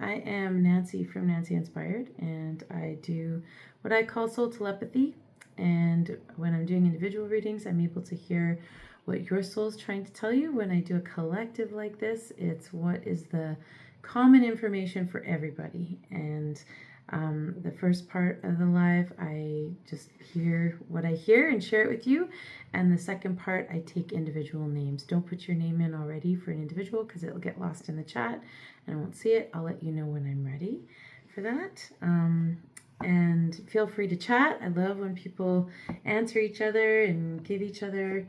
I am Nancy from Nancy Inspired, and I do what I call soul telepathy. And when I'm doing individual readings, I'm able to hear what your soul's trying to tell you. When I do a collective like this, it's what is the common information for everybody. And the first part of the live, I just hear what I hear and share it with you. And the second part, I take individual names. Don't put your name in already for an individual because it'll get lost in the chat and I won't see it. I'll let you know when I'm ready for that. And feel free to chat. I love when people answer each other and give each other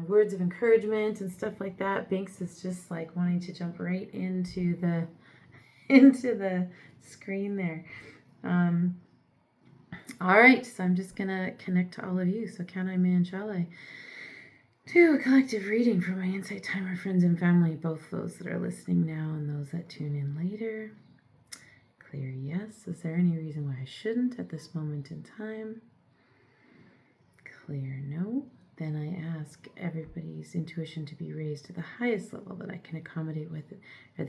words of encouragement and stuff like that. Binks is just like wanting to jump right into the screen there. All right, so I'm just gonna connect to all of you. So can I, man, shall I? Do a collective reading for my Insight Timer friends and family, both those that are listening now and those that tune in later. Clear yes. Is there any reason why I shouldn't at this moment in time? Clear no. Then I ask everybody's intuition to be raised to the highest level that I can accommodate with it. I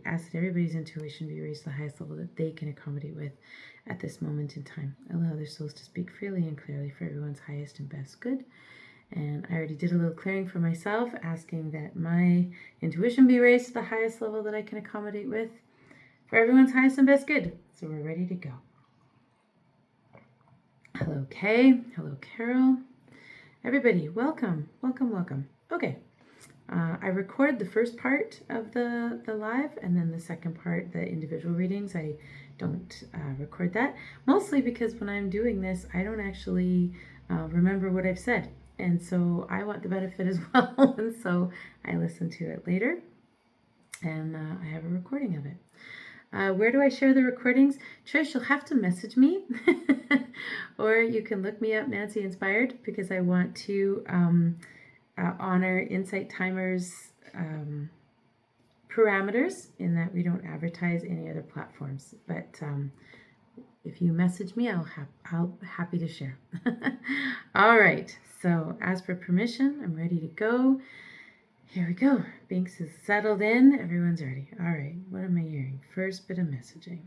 ask that everybody's intuition be raised to the highest level that they can accommodate with at this moment in time. Allow their souls to speak freely and clearly for everyone's highest and best good. And I already did a little clearing for myself, asking that my intuition be raised to the highest level that I can accommodate with for everyone's highest and best good. So we're ready to go. Hello, Kay. Hello, Carol. Everybody, welcome, welcome, welcome. Okay, I record the first part of the live, and then the second part, the individual readings, I don't record that, mostly because when I'm doing this, I don't actually remember what I've said, and so I want the benefit as well, and so I listen to it later, and I have a recording of it. Where do I share the recordings? Trish, you'll have to message me or you can look me up, Nancy Inspired, because I want to honor Insight Timer's parameters in that we don't advertise any other platforms. But if you message me, I'll be happy to share. All right. So as per permission, I'm ready to go. Here we go. Binks is settled in. Everyone's ready. All right. What am I hearing? First bit of messaging.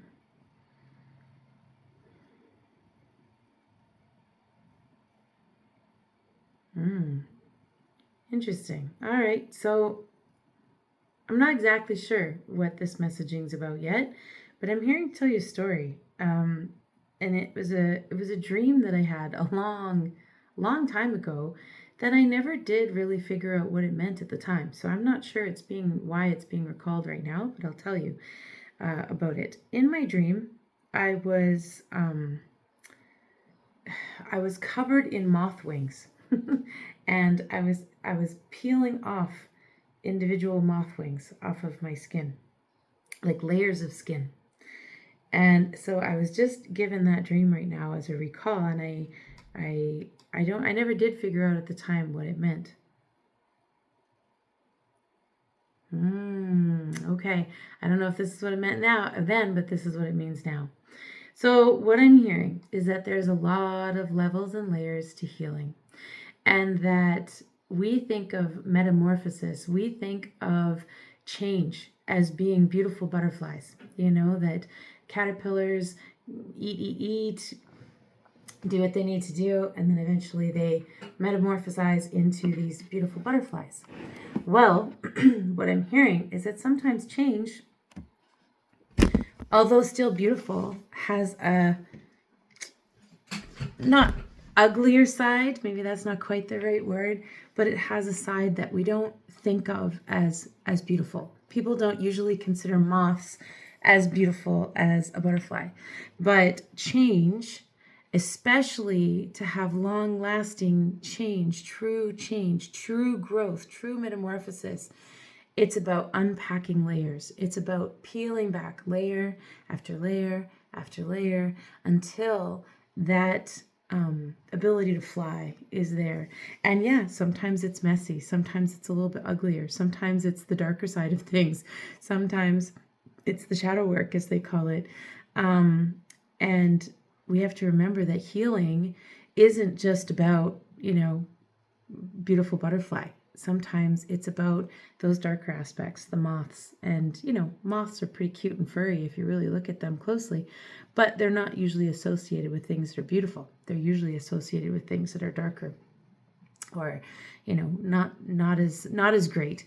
Interesting. All right. So I'm not exactly sure what this messaging's about yet, but I'm here to tell you a story. And it was a dream that I had a long time ago that I never did really figure out what it meant at the time. So I'm not sure why it's being recalled right now, but I'll tell you about it. In my dream, I was covered in moth wings, and I was peeling off individual moth wings off of my skin, like layers of skin. And so I was just given that dream right now as a recall, and I never did figure out at the time what it meant. Okay. I don't know if this is what it meant then, but this is what it means now. So what I'm hearing is that there's a lot of levels and layers to healing, and that we think of metamorphosis, we think of change as being beautiful butterflies, that caterpillars eat, do what they need to do, and then eventually they metamorphosize into these beautiful butterflies. Well, what I'm hearing is that sometimes change, although still beautiful, has a not uglier side, maybe that's not quite the right word, but it has a side that we don't think of as beautiful. People don't usually consider moths as beautiful as a butterfly, but change, especially to have long-lasting change, true growth, true metamorphosis, it's about unpacking layers. It's about peeling back layer after layer after layer until that ability to fly is there. And yeah, sometimes it's messy. Sometimes it's a little bit uglier. Sometimes it's the darker side of things. Sometimes it's the shadow work, as they call it. And we have to remember that healing isn't just about, beautiful butterfly. sometimes it's about those darker aspects, the moths. And, moths are pretty cute and furry if you really look at them closely, but they're not usually associated with things that are beautiful. They're usually associated with things that are darker or, not as great.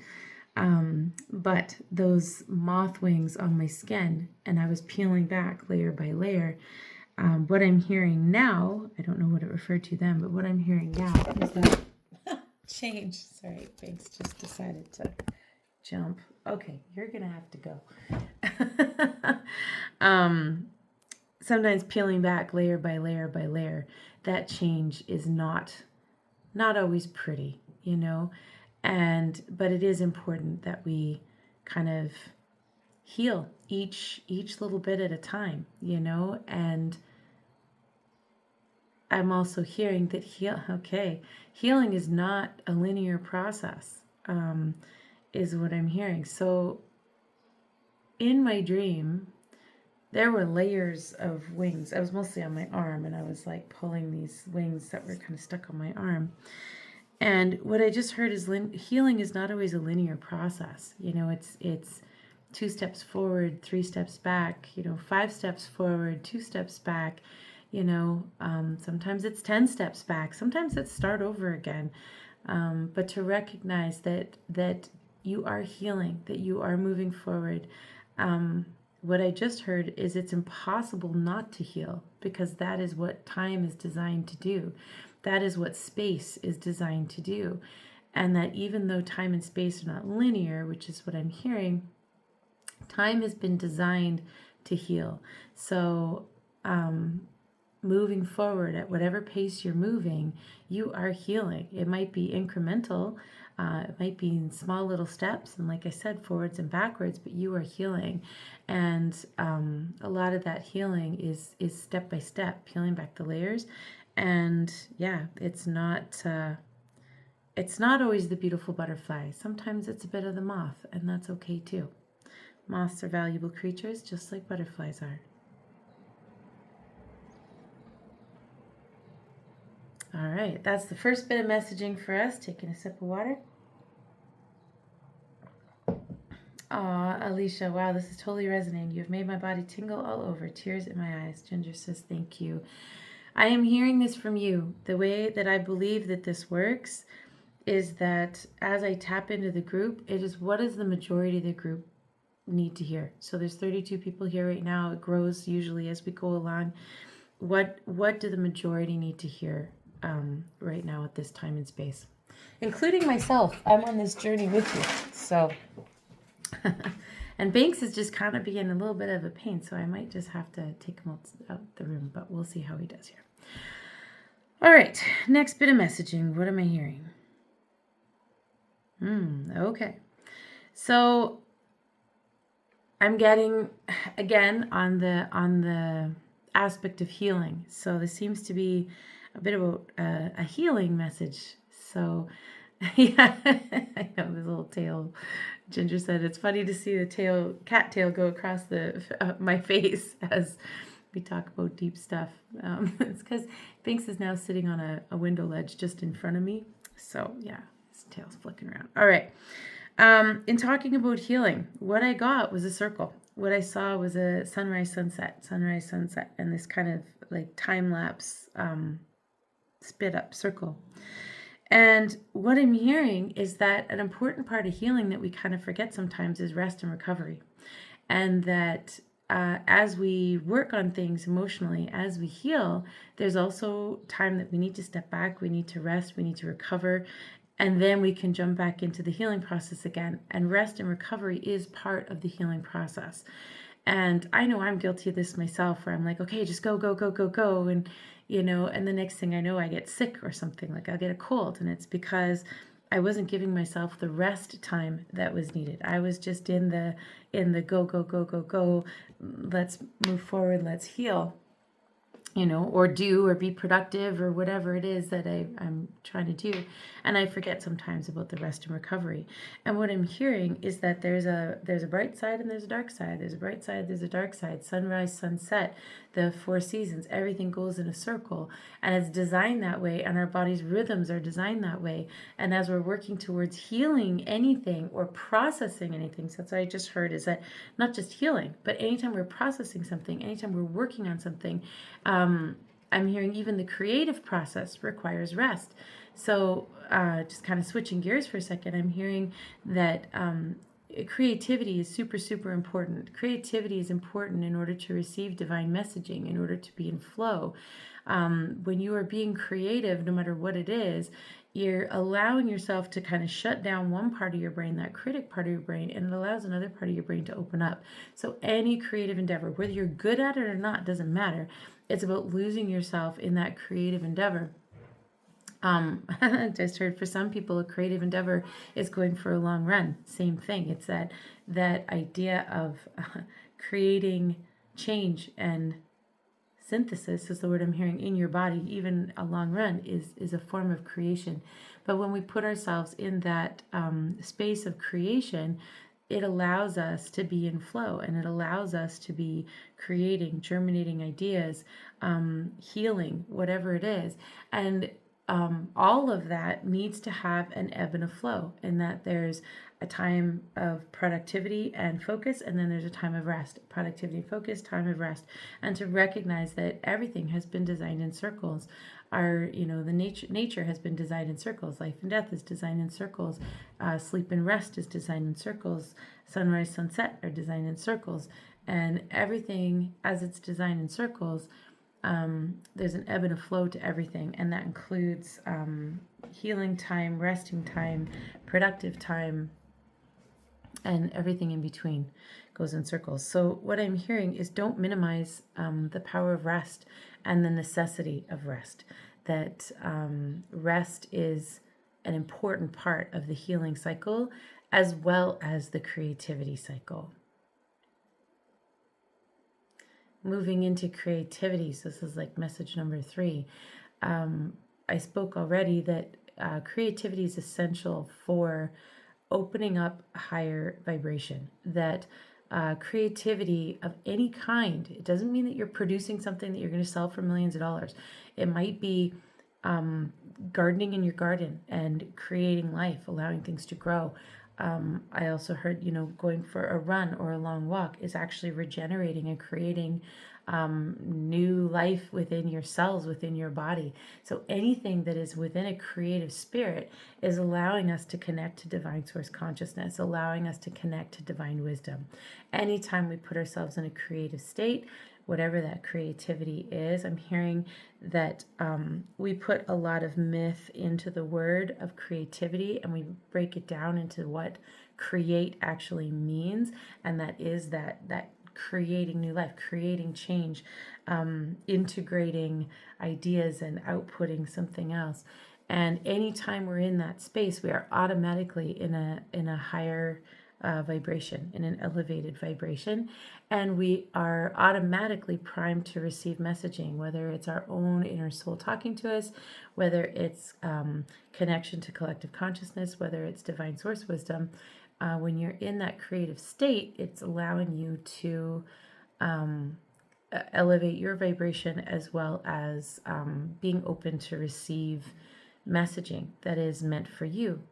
But those moth wings on my skin, and I was peeling back layer by layer. What I'm hearing now, I don't know what it referred to then, but what I'm hearing now is that change. Sorry, Banks just decided to jump. Okay, you're gonna have to go. Sometimes peeling back layer by layer by layer, that change is not always pretty, but it is important that we kind of heal each little bit at a time, and I'm also hearing that healing is not a linear process, is what I'm hearing. So in my dream, there were layers of wings. I was mostly on my arm, and I was like pulling these wings that were kind of stuck on my arm. And what I just heard is healing is not always a linear process. It's 2 steps forward, 3 steps back, 5 steps forward, 2 steps back. Sometimes it's 10 steps back. Sometimes it's start over again. But to recognize that you are healing, that you are moving forward. What I just heard is it's impossible not to heal, because that is what time is designed to do. That is what space is designed to do. And that even though time and space are not linear, which is what I'm hearing, time has been designed to heal. So, moving forward at whatever pace you're moving, you are healing. It might be incremental, it might be in small little steps, and like I said, forwards and backwards, but you are healing. And a lot of that healing is step by step, peeling back the layers. And yeah, it's not always the beautiful butterfly. Sometimes it's a bit of the moth, and that's okay too. Moths are valuable creatures, just like butterflies are. All right, that's the first bit of messaging for us. Taking a sip of water. Aw, Alicia, wow, this is totally resonating. You've made my body tingle all over. Tears in my eyes. Ginger says, thank you. I am hearing this from you. The way that I believe that this works is that as I tap into the group, it is what does the majority of the group need to hear. So there's 32 people here right now. It grows usually as we go along. What do the majority need to hear right now at this time and space? Including myself. I'm on this journey with you. So, and Banks is just kind of being a little bit of a pain, so I might just have to take him out the room, but we'll see how he does here. All right, next bit of messaging. What am I hearing? Okay. So I'm getting, again, on the aspect of healing. So this seems to be a bit about a healing message. So yeah, I know this little tail. Ginger said it's funny to see the cat tail go across my face as we talk about deep stuff. It's because Binks is now sitting on a window ledge just in front of me. So yeah, his tail's flicking around. All right. In talking about healing, what I got was a circle. What I saw was a sunrise, sunset, and this kind of like time lapse spit up circle. And what I'm hearing is that an important part of healing that we kind of forget sometimes is rest and recovery. And that as we work on things emotionally, as we heal, there's also time that we need to step back, we need to rest, we need to recover, and then we can jump back into the healing process again. And rest and recovery is part of the healing process. And I know I'm guilty of this myself, where I'm like, okay, just go. And, and the next thing I know, I get sick or something, like I'll get a cold. And it's because I wasn't giving myself the rest time that was needed. I was just in the go. Let's move forward. Let's heal. or do or be productive or whatever it is that I'm trying to do. And I forget sometimes about the rest and recovery. And what I'm hearing is that there's a bright side and there's a dark side. There's a bright side, there's a dark side. Sunrise, sunset, the 4 seasons, everything goes in a circle. And it's designed that way, and our body's rhythms are designed that way. And as we're working towards healing anything or processing anything, so that's what I just heard, is that not just healing, but anytime we're processing something, anytime we're working on something, I'm hearing even the creative process requires rest. So just kind of switching gears for a second, I'm hearing that creativity is super, super important. Creativity is important in order to receive divine messaging, in order to be in flow. When you are being creative, no matter what it is, you're allowing yourself to kind of shut down one part of your brain, that critic part of your brain, and it allows another part of your brain to open up. So any creative endeavor, whether you're good at it or not, doesn't matter. It's about losing yourself in that creative endeavor. Just heard for some people, a creative endeavor is going for a long run. Same thing. It's that idea of creating change and synthesis is the word I'm hearing in your body. Even a long run is a form of creation. But when we put ourselves in that space of creation, it allows us to be in flow, and it allows us to be creating, germinating ideas, healing, whatever it is. And all of that needs to have an ebb and a flow, in that there's a time of productivity and focus, and then there's a time of rest. Productivity, focus, time of rest. And to recognize that everything has been designed in circles. The nature has been designed in circles. Life and death is designed in circles. Sleep and rest is designed in circles. Sunrise, sunset are designed in circles. And everything, as it's designed in circles, there's an ebb and a flow to everything, and that includes healing time, resting time, productive time, and everything in between goes in circles. So what I'm hearing is, don't minimize the power of rest and the necessity of rest. That rest is an important part of the healing cycle, as well as the creativity cycle. Moving into creativity, so this is like message number 3. I spoke already that creativity is essential for opening up a higher vibration. That creativity of any kind, it doesn't mean that you're producing something that you're going to sell for millions of dollars. It might be gardening in your garden and creating life, allowing things to grow. I also heard, going for a run or a long walk is actually regenerating and creating new life within your cells, within your body. So anything that is within a creative spirit is allowing us to connect to divine source consciousness, allowing us to connect to divine wisdom. Anytime we put ourselves in a creative state, whatever that creativity is, I'm hearing that we put a lot of myth into the word of creativity, and we break it down into what create actually means, and that is that creating new life, creating change, integrating ideas and outputting something else. And anytime we're in that space, we are automatically in a higher vibration, in an elevated vibration, and we are automatically primed to receive messaging, whether it's our own inner soul talking to us, whether it's connection to collective consciousness, whether it's divine source wisdom. When you're in that creative state, it's allowing you to elevate your vibration, as well as being open to receive messaging that is meant for you.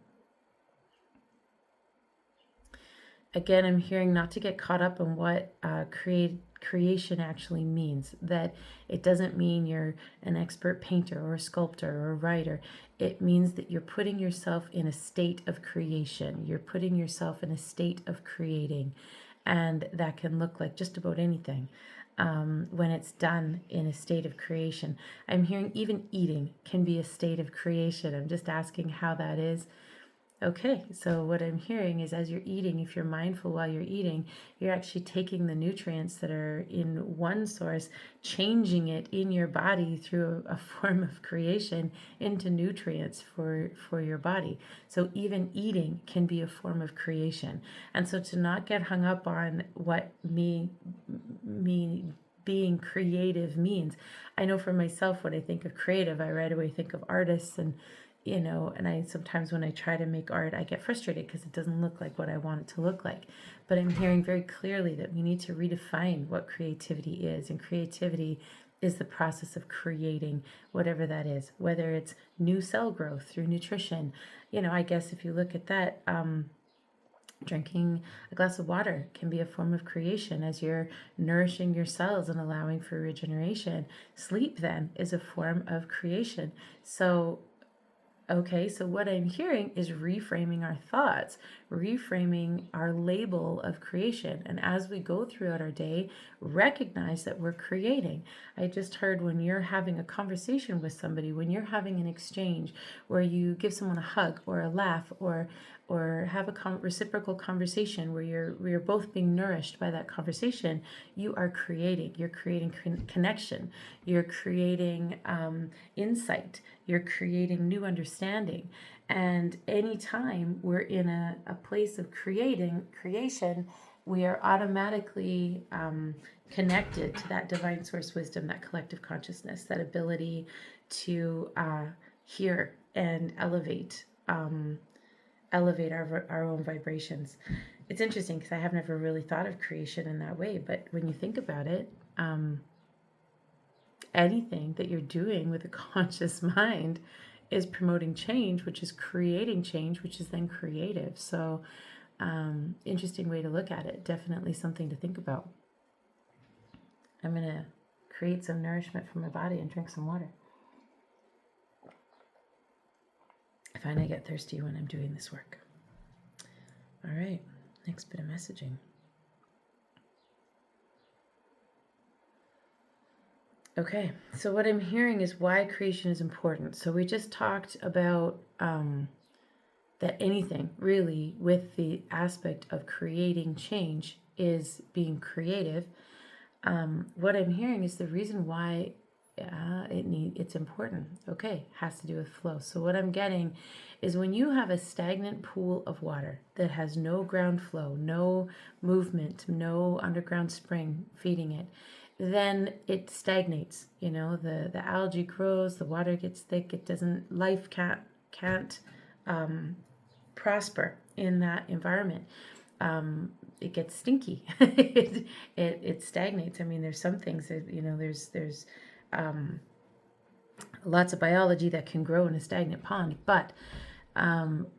Again, I'm hearing not to get caught up in what creation actually means. That it doesn't mean you're an expert painter or a sculptor or a writer. It means that you're putting yourself in a state of creation. You're putting yourself in a state of creating. And that can look like just about anything when it's done in a state of creation. I'm hearing even eating can be a state of creation. I'm just asking how that is. Okay, so what I'm hearing is, as you're eating, if you're mindful while you're eating, you're actually taking the nutrients that are in one source, changing it in your body through a form of creation into nutrients for your body. So even eating can be a form of creation. And so to not get hung up on what me being creative means. I know for myself, when I think of creative, I right away think of artists, and and I sometimes when I try to make art, I get frustrated because it doesn't look like what I want it to look like. But I'm hearing very clearly that we need to redefine what creativity is, and creativity is the process of creating whatever that is, whether it's new cell growth through nutrition. I guess if you look at that, drinking a glass of water can be a form of creation as you're nourishing your cells and allowing for regeneration. Sleep then is a form of creation. So what I'm hearing is reframing our thoughts, reframing our label of creation. And as we go throughout our day, recognize that we're creating. I just heard when you're having a conversation with somebody, when you're having an exchange where you give someone a hug or a laugh or have a reciprocal conversation where you're both being nourished by that conversation, you are creating. You're creating connection. You're creating insight. You're creating new understanding. And anytime we're in a place of creation, we are automatically connected to that divine source wisdom, that collective consciousness, that ability to hear and elevate our own vibrations. It's interesting because I have never really thought of creation in that way, but when you think about it, anything that you're doing with a conscious mind is promoting change, which is creating change, which is then creative. So interesting way to look at it. Definitely something to think about. I'm going to create some nourishment for my body and drink some water. I find I get thirsty when I'm doing this work. All right, next bit of messaging. Okay, so what I'm hearing is why creation is important. So we just talked about that anything really with the aspect of creating change is being creative. What I'm hearing is the reason why it's important. Okay, has to do with flow. So what I'm getting is when you have a stagnant pool of water that has no ground flow, no movement, no underground spring feeding it, then it stagnates. The algae grows, the water gets thick. Life can't prosper in that environment. It gets stinky. it stagnates. I mean, there's some things that there's lots of biology that can grow in a stagnant pond, but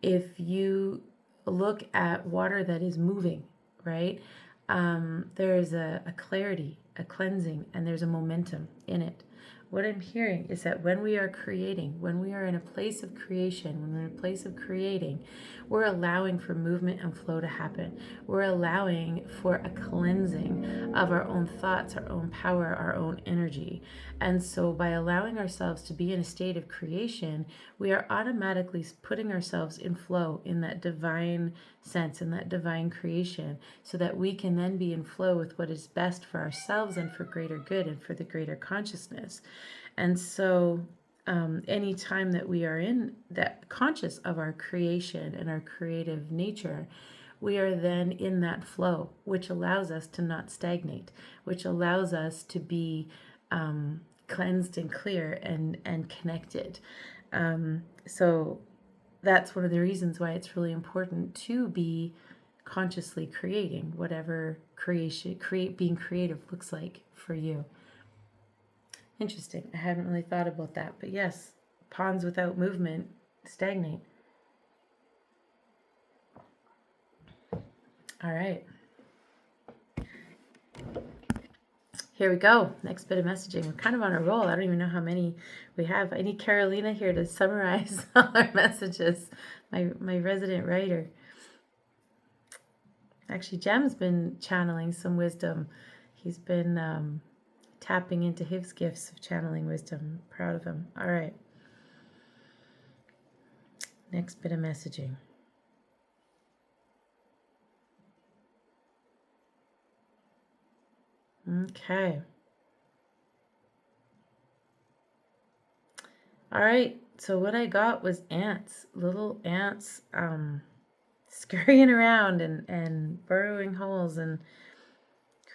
if you look at water that is moving, right, there is a clarity, a cleansing, and there's a momentum in it. What I'm hearing is that when we are creating, when we are in a place of creation, when we're in a place of creating, we're allowing for movement and flow to happen. We're allowing for a cleansing of our own thoughts, our own power, our own energy. And so by allowing ourselves to be in a state of creation, we are automatically putting ourselves in flow, in that divine sense, in that divine creation, so that we can then be in flow with what is best for ourselves and for greater good and for the greater consciousness. And so any time that we are in that conscious of our creation and our creative nature, we are then in that flow, which allows us to not stagnate, which allows us to be cleansed and clear and connected. So that's one of the reasons why it's really important to be consciously creating whatever being creative looks like for you. Interesting. I hadn't really thought about that, but yes, ponds without movement stagnate. All right. Here we go. Next bit of messaging. We're kind of on a roll. I don't even know how many we have. I need Carolina here to summarize all our messages. My resident writer. Actually, Jem's been channeling some wisdom. He's been tapping into his gifts of channeling wisdom. Proud of him. All right. Next bit of messaging. Okay. All right. So what I got was ants, little ants, scurrying around and burrowing holes and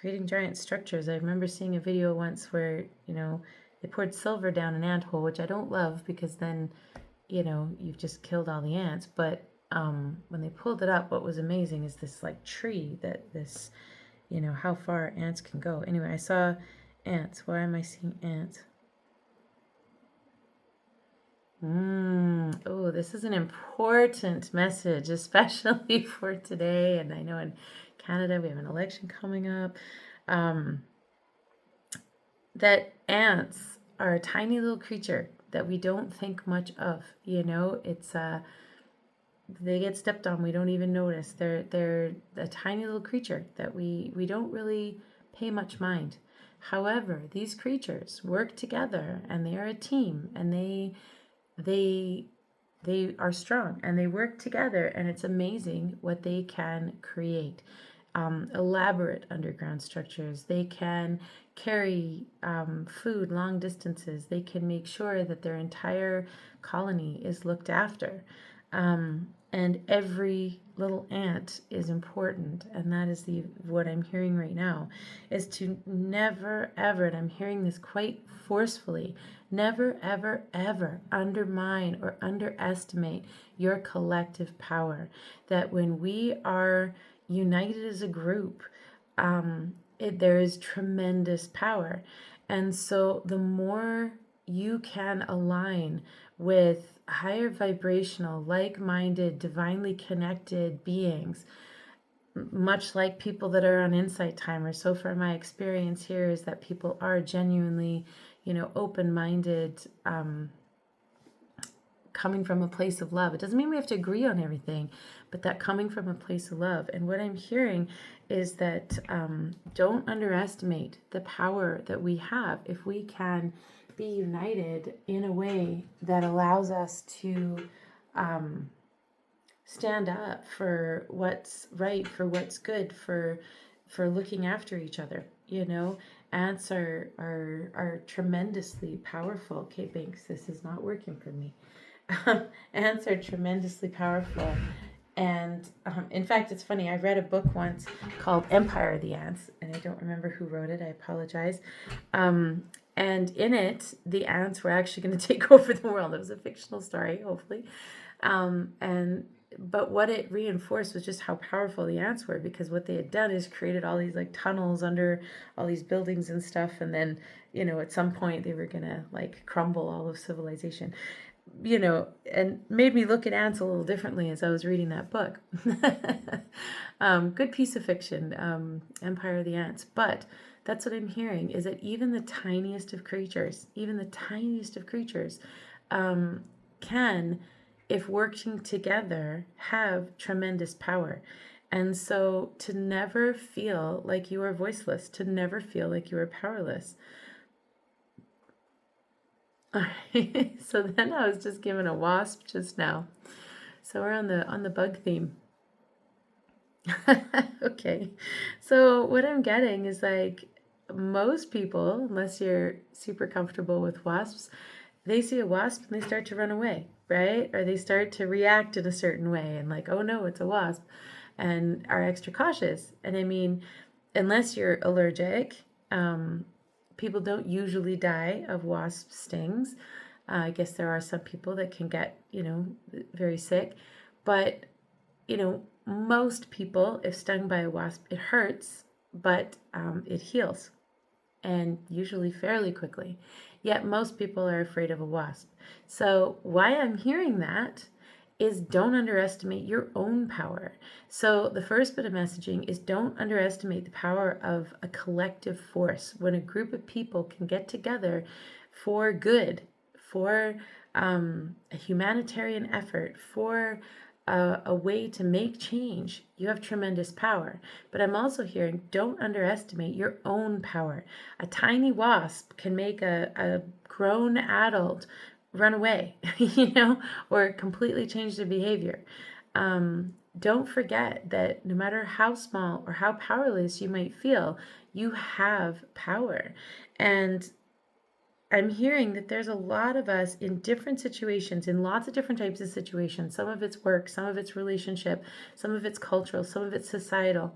creating giant structures. I remember seeing a video once where, they poured silver down an ant hole, which I don't love because then, you've just killed all the ants. But when they pulled it up, what was amazing is this like tree that this, how far ants can go. Anyway, I saw ants. Why am I seeing ants? Oh, this is an important message, especially for today. And I know in Canada we have an election coming up. That ants are a tiny little creature that we don't think much of. It's they get stepped on, we don't even notice. They're a tiny little creature that we don't really pay much mind. However, these creatures work together and they are a team, and they are strong and they work together, and it's amazing what they can create. Elaborate underground structures. They can carry food long distances. They can make sure that their entire colony is looked after. And every little ant is important, and that is what I'm hearing right now, is to never ever, and I'm hearing this quite forcefully, never ever ever undermine or underestimate your collective power. That when we are united as a group, there is tremendous power. And so the more you can align with higher vibrational, like-minded, divinely connected beings, much like people that are on insight timers. So far my experience here is that people are genuinely, open-minded, coming from a place of love. It doesn't mean we have to agree on everything, but that coming from a place of love. And what I'm hearing is that don't underestimate the power that we have if we can be united in a way that allows us to stand up for what's right, for what's good, for looking after each other. Ants are tremendously powerful. Okay, Banks, this is not working for me. Ants are tremendously powerful. And in fact, it's funny, I read a book once called Empire of the Ants, and I don't remember who wrote it, I apologize. And in it, the ants were actually going to take over the world. It was a fictional story, hopefully. But what it reinforced was just how powerful the ants were, because what they had done is created all these like tunnels under all these buildings and stuff. And then, at some point they were going to like crumble all of civilization, and made me look at ants a little differently as I was reading that book. Good piece of fiction, Empire of the Ants. But that's what I'm hearing, is that even the tiniest of creatures, can, if working together, have tremendous power. And so to never feel like you are voiceless, to never feel like you are powerless. All right. So then I was just given a wasp just now. So we're on the bug theme. Okay. So what I'm getting is like most people, unless you're super comfortable with wasps, they see a wasp and they start to run away, right? Or they start to react in a certain way and like, oh no, it's a wasp, and are extra cautious. And I mean, unless you're allergic, people don't usually die of wasp stings. I guess there are some people that can get, very sick. But, most people, if stung by a wasp, it hurts, but it heals, and usually fairly quickly. Yet most people are afraid of a wasp. So why I'm hearing that is don't underestimate your own power. So the first bit of messaging is don't underestimate the power of a collective force. When a group of people can get together for good, for a humanitarian effort, for a way to make change, you have tremendous power. But I'm also hearing don't underestimate your own power. A tiny wasp can make a grown adult run away, or completely change their behavior. Don't forget that no matter how small or how powerless you might feel, you have power. And I'm hearing that there's a lot of us in different situations, in lots of different types of situations. Some of it's work, some of it's relationship, some of it's cultural, some of it's societal.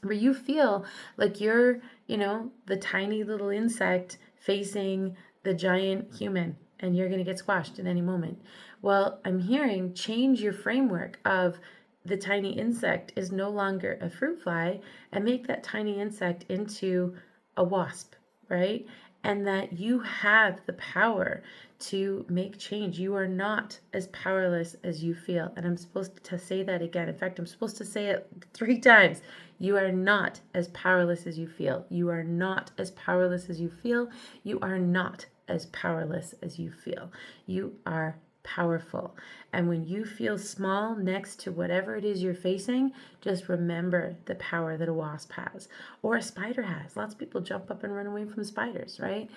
where you feel like you're, the tiny little insect facing the giant human and you're going to get squashed at any moment. Well, I'm hearing change your framework of the tiny insect is no longer a fruit fly and make that tiny insect into a wasp, right? And that you have the power to make change. You are not as powerless as you feel. And I'm supposed to say that again. In fact, I'm supposed to say it 3 times. You are not as powerless as you feel. You are not as powerless as you feel. You are not as powerless as you feel. You are powerful. And when you feel small next to whatever it is you're facing, just remember the power that a wasp has or a spider has. Lots of people jump up and run away from spiders, right?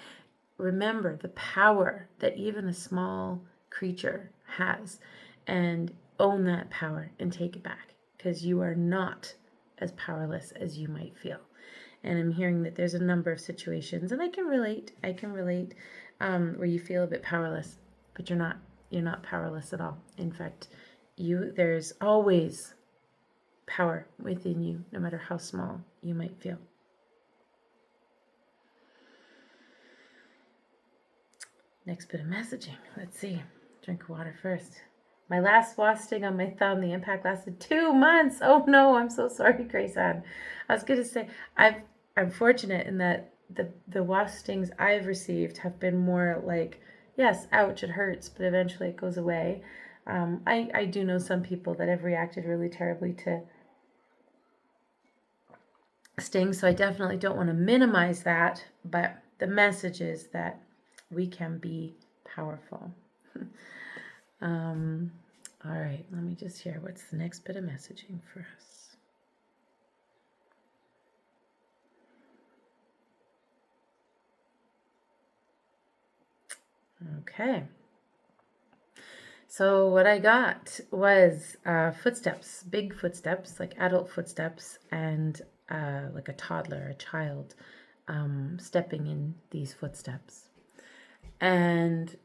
Remember the power that even a small creature has, and own that power and take it back, because you are not as powerless as you might feel. And I'm hearing that there's a number of situations, and I can relate, where you feel a bit powerless, but you're not powerless at all. In fact, there's always power within you, no matter how small you might feel. Next bit of messaging. Let's see. Drink water first. My last wasp sting on my thumb, the impact lasted 2 months. Oh no, I'm so sorry, Grayson. I was going to say, I'm fortunate in that the wasp stings I've received have been more like, yes, ouch, it hurts, but eventually it goes away. I do know some people that have reacted really terribly to stings, so I definitely don't want to minimize that, but the message is that we can be powerful. All right, let me just hear what's the next bit of messaging for us. Okay. So what I got was footsteps, big footsteps, like adult footsteps, and like a toddler, a child, stepping in these footsteps. And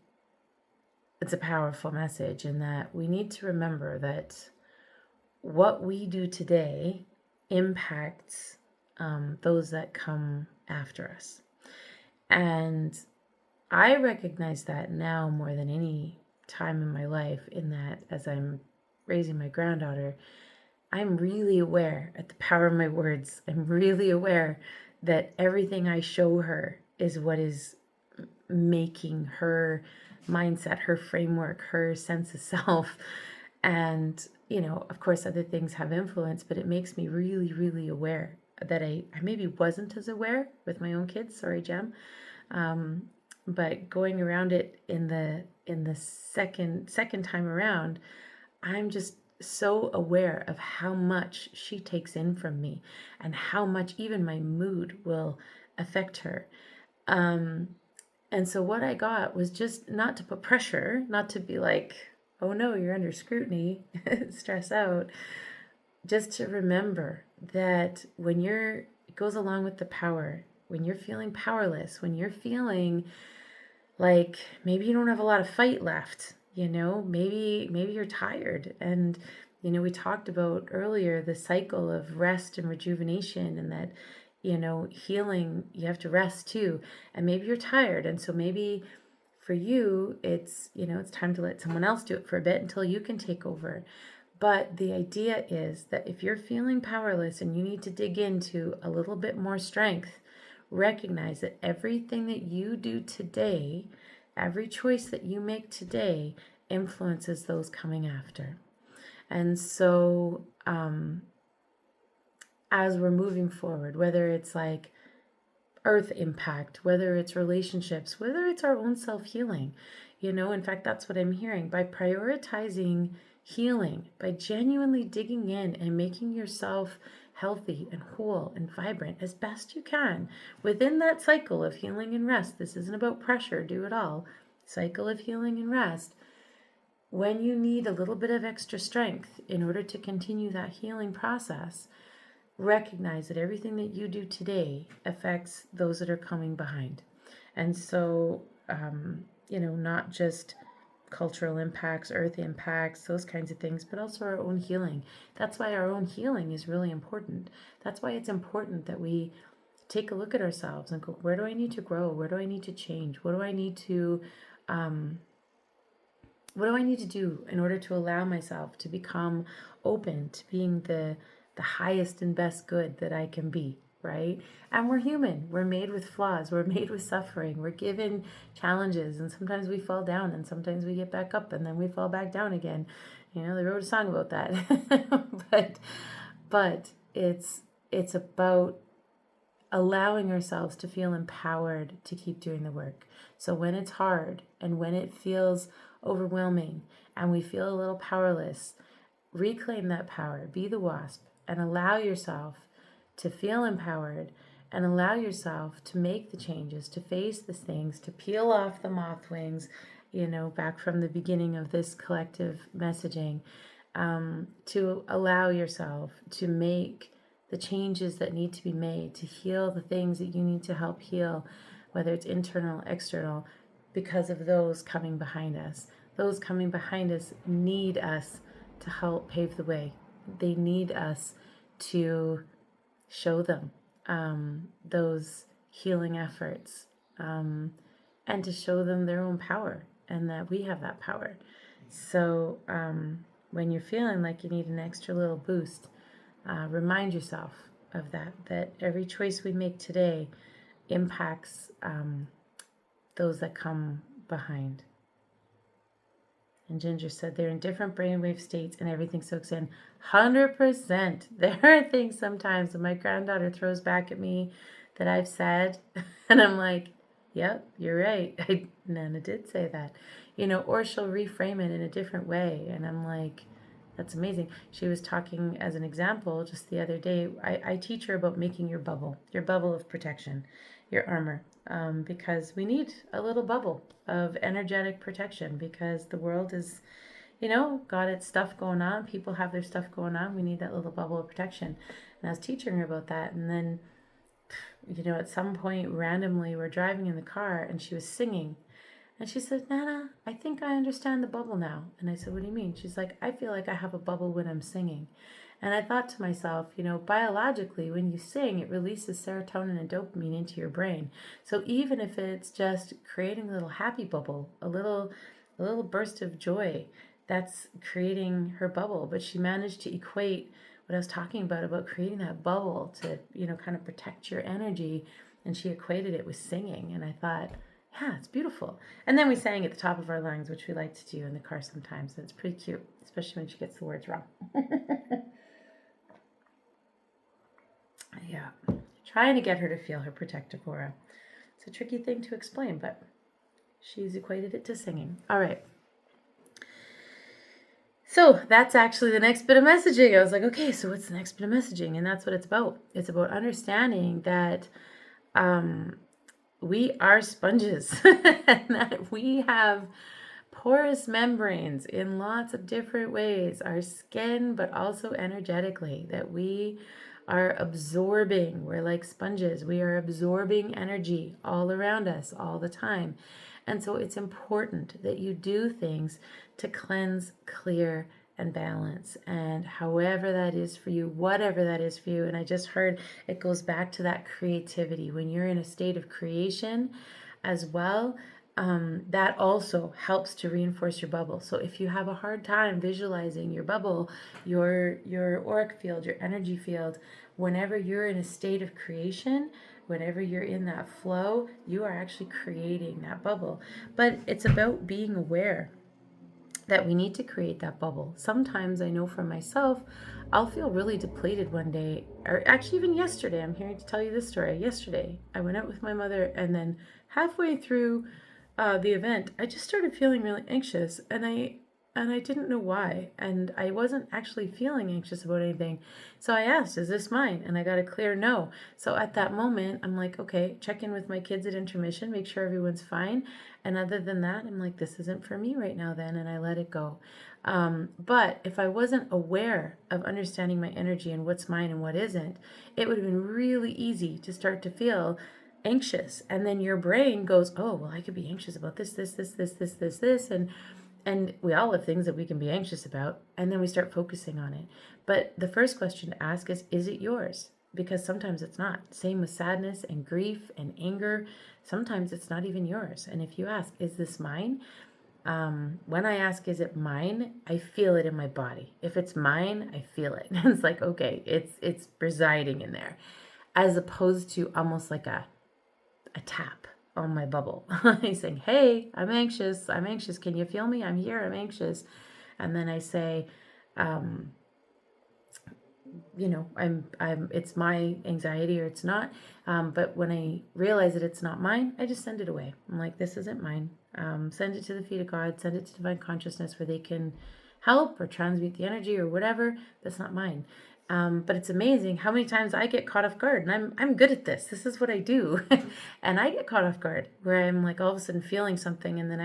it's a powerful message in that we need to remember that what we do today impacts those that come after us. And I recognize that now more than any time in my life, in that as I'm raising my granddaughter, I'm really aware at the power of my words. I'm really aware that everything I show her is what is making her mindset, her framework, her sense of self. And, of course, other things have influence, but it makes me really, really aware that I maybe wasn't as aware with my own kids. Sorry, Jem. But going around it in the second time around, I'm just so aware of how much she takes in from me and how much even my mood will affect her. And so what I got was just not to put pressure, not to be like, oh no, you're under scrutiny, stress out. Just to remember that it goes along with the power, when you're feeling powerless, when you're feeling like maybe you don't have a lot of fight left, maybe you're tired. And, we talked about earlier the cycle of rest and rejuvenation, and that, healing, you have to rest too. And maybe you're tired. And so maybe for you, it's time to let someone else do it for a bit until you can take over. But the idea is that if you're feeling powerless and you need to dig into a little bit more strength, recognize that everything that you do today, every choice that you make today, influences those coming after. And so as we're moving forward, whether it's like earth impact, whether it's relationships, whether it's our own self-healing, in fact, that's what I'm hearing. By prioritizing healing, by genuinely digging in and making yourself healthy and whole and vibrant as best you can within that cycle of healing and rest. This isn't about pressure, do it all. Cycle of healing and rest. When you need a little bit of extra strength in order to continue that healing process, recognize that everything that you do today affects those that are coming behind. And so, not just cultural impacts, earth impacts, those kinds of things, but also our own healing. That's why our own healing is really important. That's why it's important that we take a look at ourselves and go, where do I need to grow? Where do I need to change? What do I need to do in order to allow myself to become open to being the highest and best good that I can be, right? And we're human. We're made with flaws. We're made with suffering. We're given challenges, and sometimes we fall down, and sometimes we get back up, and then we fall back down again. You know, they wrote a song about that. but it's about allowing ourselves to feel empowered to keep doing the work. So when it's hard and when it feels overwhelming and we feel a little powerless, reclaim that power, be the wasp, and allow yourself to feel empowered and allow yourself to make the changes, to face the things, to peel off the moth wings, you know, back from the beginning of this collective messaging, to allow yourself to make the changes that need to be made to heal the things that you need to help heal, whether it's internal, external, because of those coming behind us. Those coming behind us need us to help pave the way. They need us to show them those healing efforts, and to show them their own power and that we have that power. So when you're feeling like you need an extra little boost, remind yourself of that every choice we make today impacts those that come behind. And Ginger said they're in different brainwave states and everything soaks in. 100%. There are things sometimes that my granddaughter throws back at me that I've said, and I'm like, yep, you're right. Nana did say that. You know, or she'll reframe it in a different way, and I'm like, that's amazing. She was talking as an example just the other day. I teach her about making your bubble of protection, your armor, because we need a little bubble of energetic protection because the world is, you know, got its stuff going on. People have their stuff going on. We need that little bubble of protection. And I was teaching her about that. And then, you know, at some point randomly we're driving in the car and she was singing. And she said, Nana, I think I understand the bubble now. And I said, what do you mean? She's like, I feel like I have a bubble when I'm singing. And I thought to myself, you know, biologically, when you sing, it releases serotonin and dopamine into your brain. So even if it's just creating a little happy bubble, a little burst of joy, that's creating her bubble. But she managed to equate what I was talking about creating that bubble to, you know, kind of protect your energy. And she equated it with singing. And I thought, yeah, it's beautiful. And then we sang at the top of our lungs, which we like to do in the car sometimes. And it's pretty cute, especially when she gets the words wrong. Yeah. Trying to get her to feel her protective aura. It's a tricky thing to explain, but she's equated it to singing. All right. So that's actually the next bit of messaging. I was like, okay, so what's the next bit of messaging? And that's what it's about. It's about understanding that we are sponges and that we have porous membranes in lots of different ways, our skin, but also energetically, that we are absorbing. We're like sponges. We are absorbing energy all around us all the time. And so it's important that you do things to cleanse, clear, and balance. And however that is for you, whatever that is for you. And I just heard it goes back to that creativity. When you're in a state of creation as well, that also helps to reinforce your bubble. So if you have a hard time visualizing your bubble, your auric field, your energy field, whenever you're in a state of creation, whenever you're in that flow, you are actually creating that bubble. But it's about being aware that we need to create that bubble. Sometimes I know for myself, I'll feel really depleted one day, or actually even yesterday. I'm here to tell you this story. Yesterday, I went out with my mother, and then halfway through the event, I just started feeling really anxious, and I didn't know why, and I wasn't actually feeling anxious about anything. So I asked, is this mine? And I got a clear no. So at that moment, I'm like, okay, check in with my kids at intermission, make sure everyone's fine. And other than that, I'm like, this isn't for me right now then, and I let it go. But if I wasn't aware of understanding my energy and what's mine and what isn't, it would have been really easy to start to feel anxious. And then your brain goes, oh, well, I could be anxious about this, and And we all have things that we can be anxious about, and then we start focusing on it. But the first question to ask is it yours? Because sometimes it's not. Same with sadness and grief and anger. Sometimes it's not even yours. And if you ask, is this mine? When I ask, is it mine? I feel it in my body. If it's mine, I feel it. It's like, okay, it's residing in there, as opposed to almost like a tap on my bubble. He's saying, hey, I'm anxious. I'm anxious. Can you feel me? I'm here. I'm anxious. And then I say, it's my anxiety or it's not. But when I realize that it's not mine, I just send it away. I'm like, this isn't mine. Send it to the feet of God, send it to divine consciousness where they can help or transmute the energy or whatever. That's not mine. But it's amazing how many times I get caught off guard, and I'm good at this. This is what I do. And I get caught off guard where I'm like all of a sudden feeling something, and then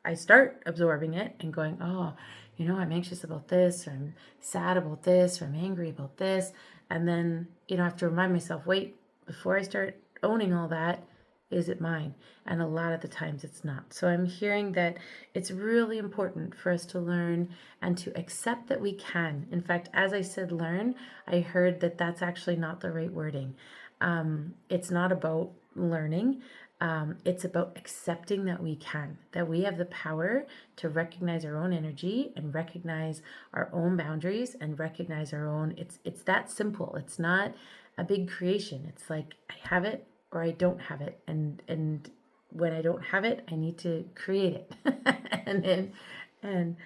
I start absorbing it and going, oh, I'm anxious about this, or I'm sad about this, or I'm angry about this. And then, I have to remind myself, wait, before I start owning all that, is it mine? And a lot of the times it's not. So I'm hearing that it's really important for us to learn and to accept that we can. In fact, as I said learn, I heard that that's actually not the right wording. It's not about learning. It's about accepting that we can, that we have the power to recognize our own energy and recognize our own boundaries and recognize our own, it's that simple. It's not a big creation. It's like, I have it or I don't have it. And when I don't have it, I need to create it. and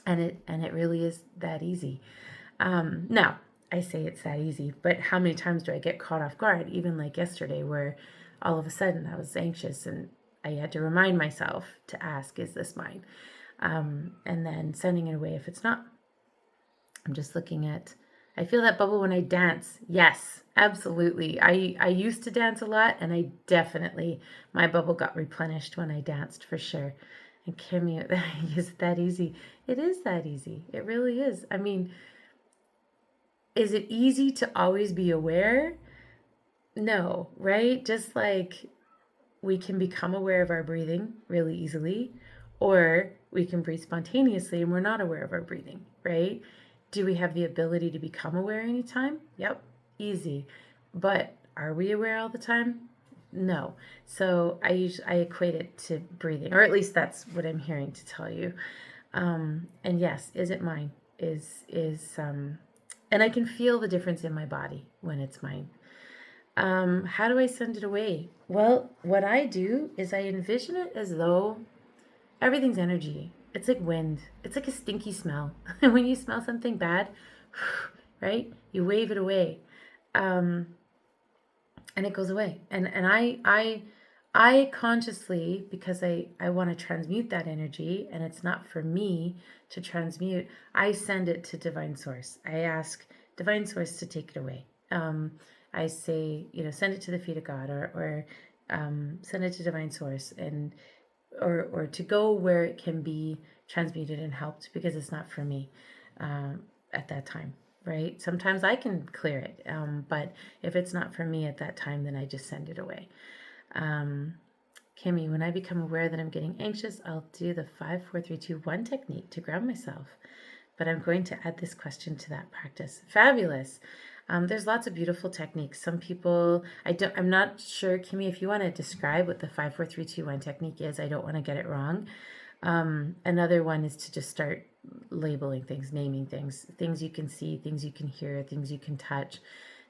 it really is that easy. Now, I say it's that easy, but how many times do I get caught off guard? Even like yesterday, where all of a sudden I was anxious and I had to remind myself to ask, is this mine? And then sending it away if it's not. I'm just looking at, I feel that bubble when I dance. Yes, absolutely. I used to dance a lot, and I definitely, my bubble got replenished when I danced for sure. And Kimmy, is it that easy? It is that easy. It really is. I mean, is it easy to always be aware? No, right? Just like we can become aware of our breathing really easily, or we can breathe spontaneously and we're not aware of our breathing, right? Do we have the ability to become aware anytime? Yep, easy. But are we aware all the time? No. So I equate it to breathing, or at least that's what I'm hearing to tell you. And yes, is it mine? And I can feel the difference in my body when it's mine. How do I send it away? Well, what I do is I envision it as though everything's energy. It's like wind. It's like a stinky smell. When you smell something bad, right? You wave it away. And it goes away. And I consciously, because I want to transmute that energy, and it's not for me to transmute, I send it to Divine Source. I ask Divine Source to take it away. I say, send it to the feet of God, or send it to Divine Source, and or to go where it can be transmuted and helped, because it's not for me at that time, right? Sometimes I can clear it, but if it's not for me at that time, then I just send it away. Kimmy, when I become aware that I'm getting anxious, I'll do the 5, 4, 3, 2, 1 technique to ground myself. But I'm going to add this question to that practice. Fabulous. There's lots of beautiful techniques. Some people, I'm not sure, Kimmy, if you want to describe what the 5, 4, 3, 2, 1 technique is. I don't want to get it wrong. Another one is to just start labeling things, naming things you can see, things you can hear, things you can touch,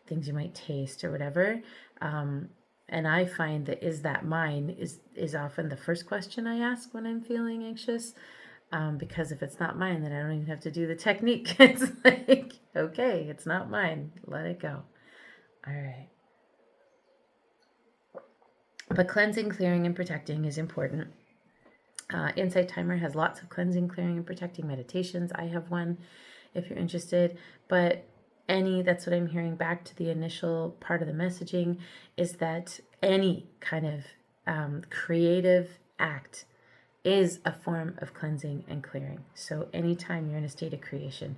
things you might taste or whatever. And I find that is that mine is often the first question I ask when I'm feeling anxious. Because if it's not mine, then I don't even have to do the technique. It's like, okay, it's not mine. Let it go. All right. But cleansing, clearing, and protecting is important. Insight Timer has lots of cleansing, clearing, and protecting meditations. I have one if you're interested. But that's what I'm hearing back to the initial part of the messaging, is that any kind of creative act is a form of cleansing and clearing. So anytime you're in a state of creation,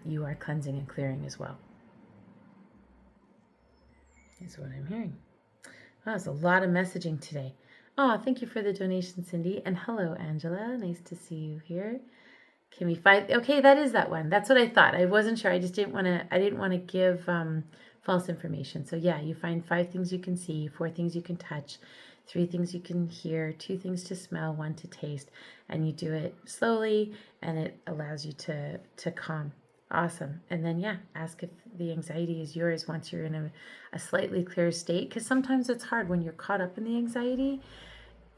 you are cleansing and clearing as well. Is what I'm hearing. Wow, there's a lot of messaging today. Oh, thank you for the donation, Cindy. And hello, Angela. Nice to see you here. Can we find? Okay, that is that one. That's what I thought. I wasn't sure. I just didn't want to. I didn't want to give false information. So yeah, you find 5 things you can see, 4 things you can touch, 3 things you can hear, 2 things to smell, 1 to taste, and you do it slowly, and it allows you to calm. Awesome. And then yeah, ask if the anxiety is yours once you're in a slightly clearer state, because sometimes it's hard when you're caught up in the anxiety.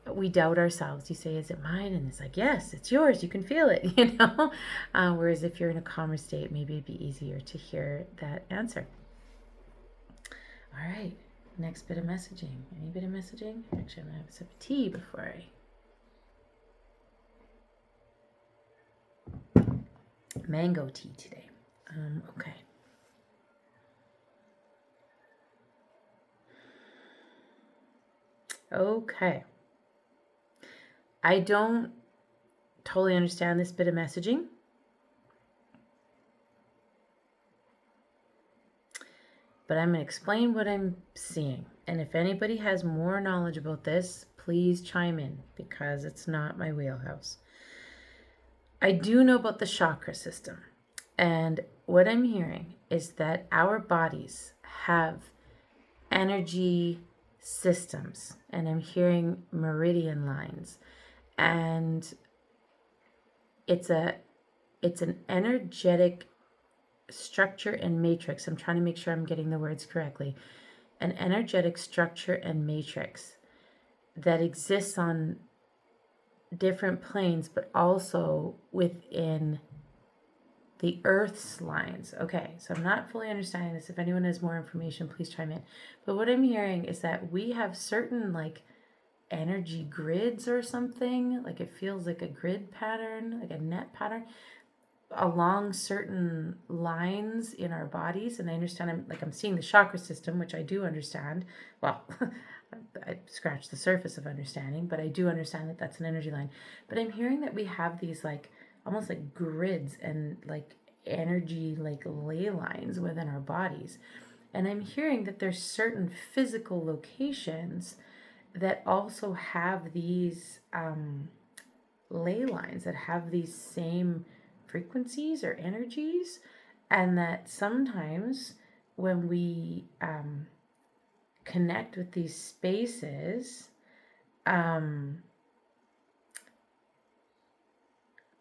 We doubt ourselves. You say, is it mine? And it's like, yes, it's yours. You can feel it, whereas if you're in a calmer state, maybe it'd be easier to hear that answer. All right, next bit of messaging. Any bit of messaging? Actually, I'm gonna have a sip of tea before mango tea today. Okay. Okay. I don't totally understand this bit of messaging. But I'm going to explain what I'm seeing. And if anybody has more knowledge about this, please chime in, because it's not my wheelhouse. I do know about the chakra system. And what I'm hearing is that our bodies have energy systems. And I'm hearing meridian lines. And it's an energetic structure and matrix. I'm trying to make sure I'm getting the words correctly. An energetic structure and matrix that exists on different planes, but also within the Earth's lines. Okay, so I'm not fully understanding this. If anyone has more information, please chime in. But what I'm hearing is that we have certain like energy grids or something. Like it feels like a grid pattern, like a net pattern along certain lines in our bodies. And I understand, I'm seeing the chakra system, which I do understand. Well, I scratched the surface of understanding, but I do understand that that's an energy line. But I'm hearing that we have these like almost like grids and like energy like ley lines within our bodies. And I'm hearing that there's certain physical locations that also have these ley lines, that have these same frequencies or energies, and that sometimes when we connect with these spaces,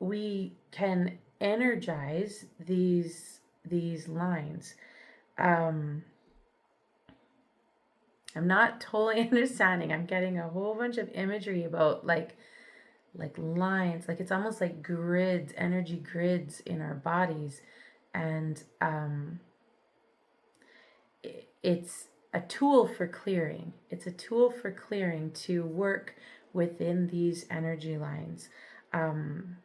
we can energize these lines. I'm not totally understanding. I'm getting a whole bunch of imagery about like lines, like it's almost like grids, energy grids in our bodies. And it's a tool for clearing. It's a tool for clearing to work within these energy lines. And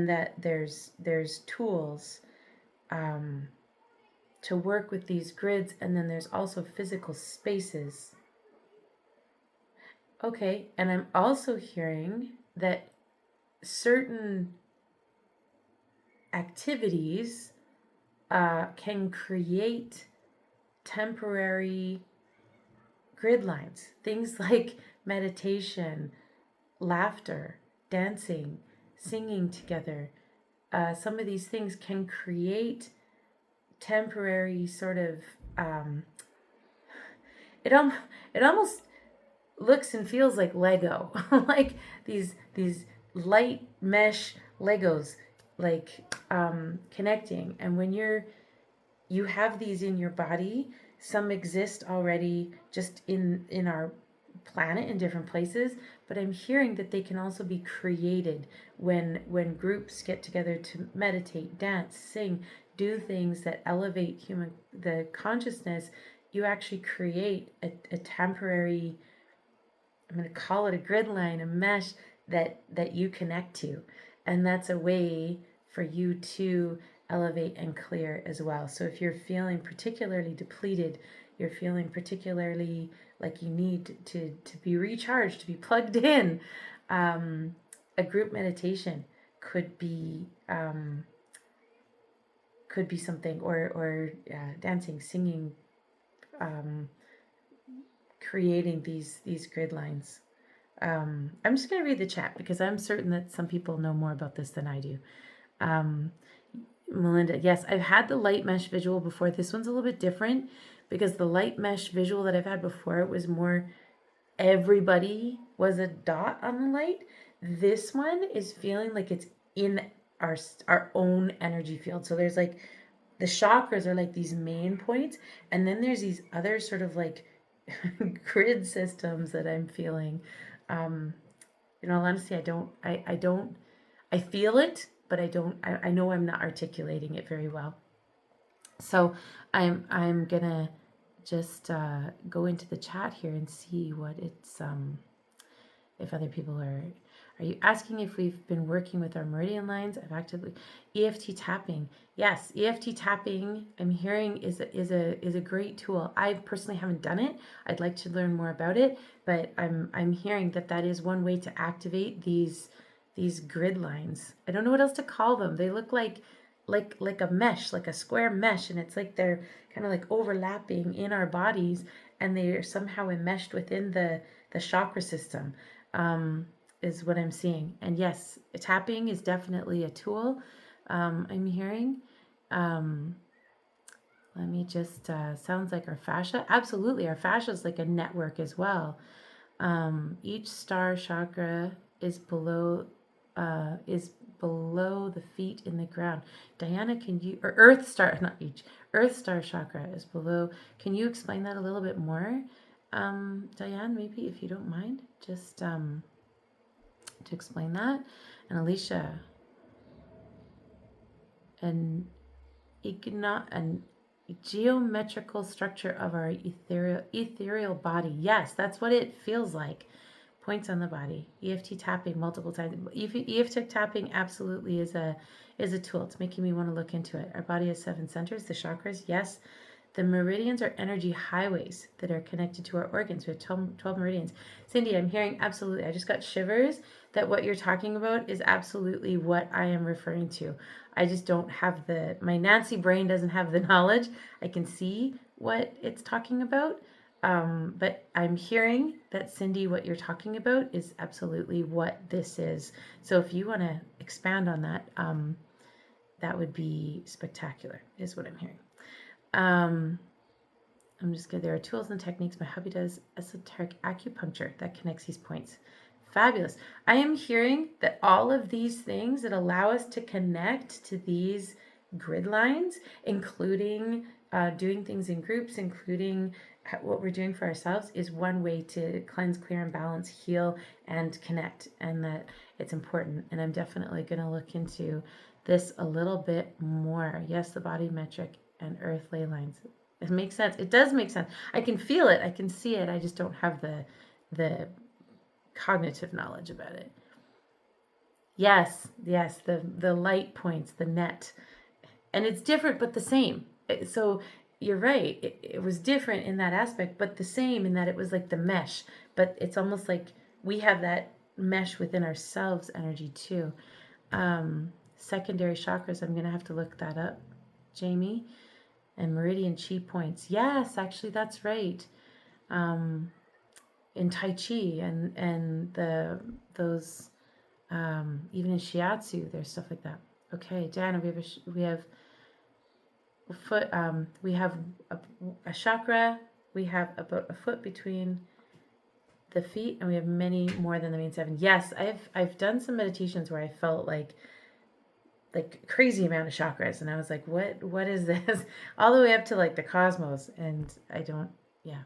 that there's tools to work with these grids, and then there's also physical spaces. Okay, and I'm also hearing that certain activities can create temporary grid lines. Things like meditation, laughter, dancing, singing together. Some of these things can create temporary sort of it almost looks and feels like Lego, like these light mesh Legos, like connecting. And when you have these in your body, some exist already just in our planet in different places, but I'm hearing that they can also be created when groups get together to meditate, dance, sing, do things that elevate the consciousness. You actually create a temporary, I'm going to call it a grid line, a mesh that you connect to. And that's a way for you to elevate and clear as well. So if you're feeling particularly depleted, you're feeling particularly like you need to be recharged, to be plugged in, a group meditation could be something, or dancing, singing, creating these grid lines. I'm just going to read the chat because I'm certain that some people know more about this than I do. Melinda, yes, I've had the light mesh visual before. This one's a little bit different because the light mesh visual that I've had before, it was more everybody was a dot on the light. This one is feeling like it's in our own energy field. So there's like the chakras are like these main points, and then there's these other sort of like grid systems that I'm feeling. In all honesty, I feel it, but I know I'm not articulating it very well. So I'm gonna just go into the chat here and see what it's if other people are you asking if we've been working with our meridian lines? I've actively EFT tapping. Yes, EFT tapping I'm hearing is a great tool. I personally haven't done it. I'd like to learn more about it, but I'm hearing that is one way to activate these grid lines. I don't know what else to call them. They look like a mesh, like a square mesh, and it's like they're kind of like overlapping in our bodies, and they're somehow enmeshed within the chakra system. Is what I'm seeing. And yes, tapping is definitely a tool. I'm hearing. Let me just, sounds like our fascia. Absolutely, our fascia is like a network as well. Each star chakra is below the feet in the ground. Diana, can you, or Earth star, not each, Earth star chakra is below. Can you explain that a little bit more, Diane, maybe if you don't mind, just to explain that. And Alicia, and geometrical structure of our ethereal body. Yes, that's what it feels like. Points on the body. EFT tapping multiple times. EFT tapping absolutely is a tool. It's making me want to look into it. Our body has 7 centers, the chakras. Yes. The meridians are energy highways that are connected to our organs. We have 12 meridians. Cindy, I'm hearing absolutely. I just got shivers that what you're talking about is absolutely what I am referring to. I just don't have my Nancy brain doesn't have the knowledge. I can see what it's talking about. But I'm hearing that, Cindy, what you're talking about is absolutely what this is. So if you want to expand on that, that would be spectacular, is what I'm hearing. I'm just good. There are tools and techniques. My hubby does esoteric acupuncture that connects these points. Fabulous. I am hearing that all of these things that allow us to connect to these grid lines, including doing things in groups, including what we're doing for ourselves, is one way to cleanse, clear, and balance, heal, and connect, and that it's important. And I'm definitely going to look into this a little bit more. Yes, the body metric and earth ley lines. It makes sense. It does make sense. I can feel it. I can see it. I just don't have the cognitive knowledge about it. Yes, the light points, the net. And it's different but the same. So you're right. It was different in that aspect, but the same in that it was like the mesh. But it's almost like we have that mesh within ourselves energy too. Secondary chakras, I'm going to have to look that up, Jamie. And meridian chi points. Yes, actually, that's right. In Tai Chi and those even in Shiatsu, there's stuff like that. Okay, Diana, we have a foot. We have a chakra. We have about a foot between the feet, and we have many more than the main 7. Yes, I've done some meditations where I felt like crazy amount of chakras, and I was like, what is this? All the way up to like the cosmos, and I don't, yeah.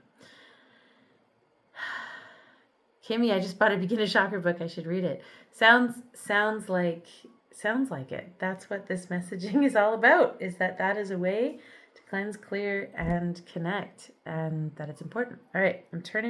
Kimmy, I just bought a beginner chakra book. I should read it. Sounds like it. That's what this messaging is all about, is that is a way to cleanse, clear, and connect, and that it's important. All right, I'm turning